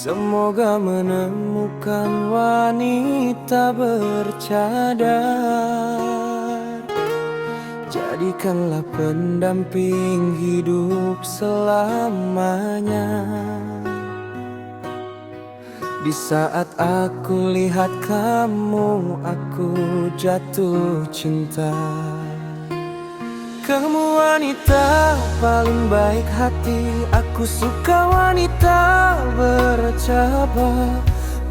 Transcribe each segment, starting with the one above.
Semoga menemukan wanita bercadar. Jadikanlah pendamping hidup selamanya. Di saat aku lihat kamu, aku jatuh cinta. Kamu wanita paling baik hati. Aku suka wanita bercabar.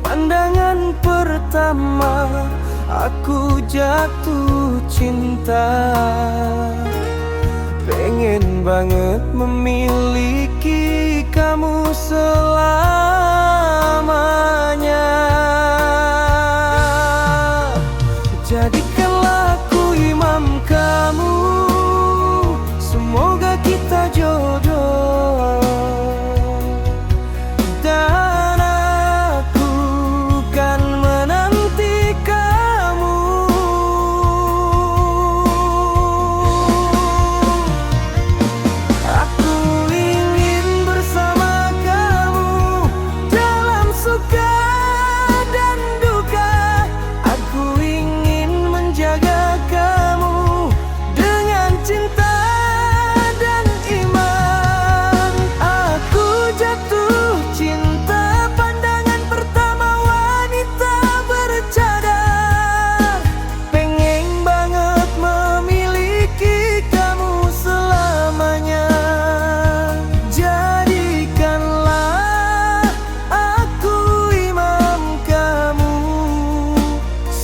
Pandangan pertama aku jatuh cinta. Pengen banget memiliki kamu selamanya. Jadikanlah aku imam kamu. Semoga kita jodoh. Dan aku kan menanti kamu. Aku ingin bersama kamu dalam suka dan duka. Aku ingin menjaga kamu dengan cinta.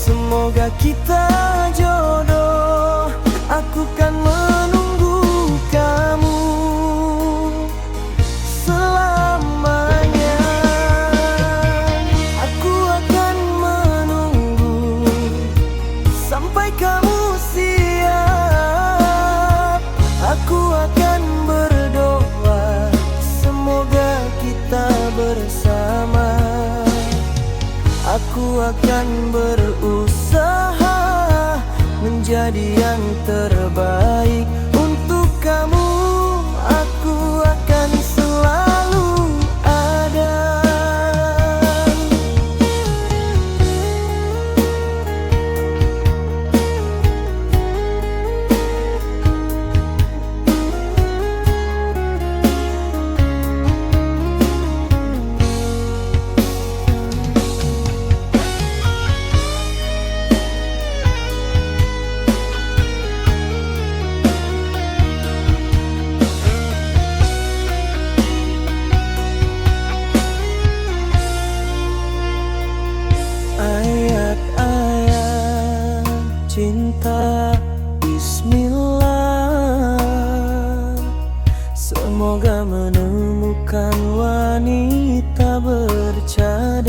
Semoga kita jodoh. Aku kan menunggu kamu selamanya. Aku akan menunggu sampai kamu siap. Aku akan berdoa semoga kita bersama. Aku akan berusaha menjadi yang terbaik untuk kamu. Aku akan selalu ada. Ayat-ayat cinta, bismillah. Semoga menemukan wanita bercadar.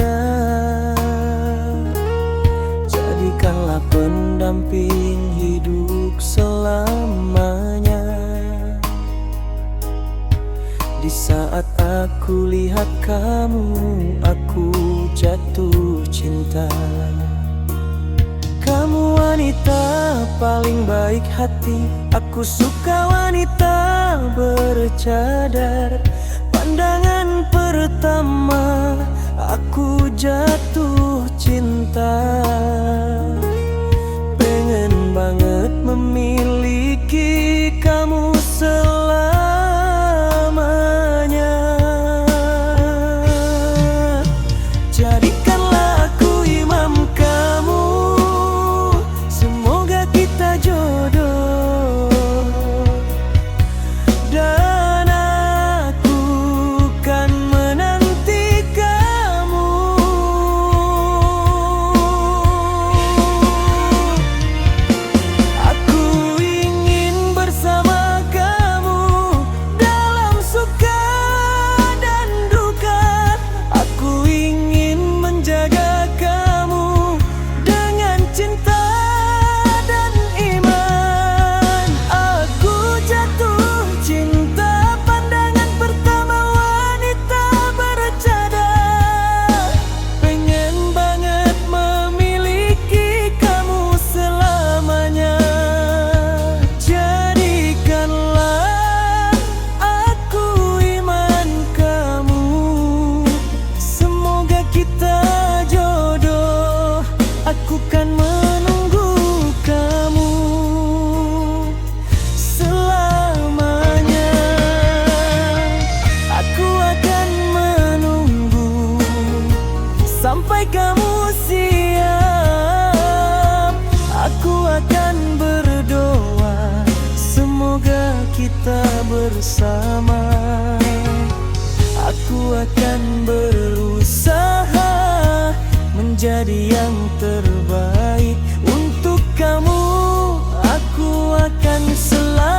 Jadikanlah pendamping hidup selamanya. Di saat aku lihat kamu, aku jatuh cinta. Kamu wanita paling baik hati. Aku suka wanita bercadar. Pandangan pertama aku jatuh cinta. Pengen banget memiliki kamu selamanya. Jadikanlah aku imam kamu. Semoga kita jodoh. Dan aku kan menanti kamu. kita jodoh. Aku kan menunggu kamu selamanya. Aku akan menunggu sampai kamu siap. Aku akan berdoa semoga kita bersama. Aku akan berusaha menjadi yang terbaik untuk kamu. Aku akan selalu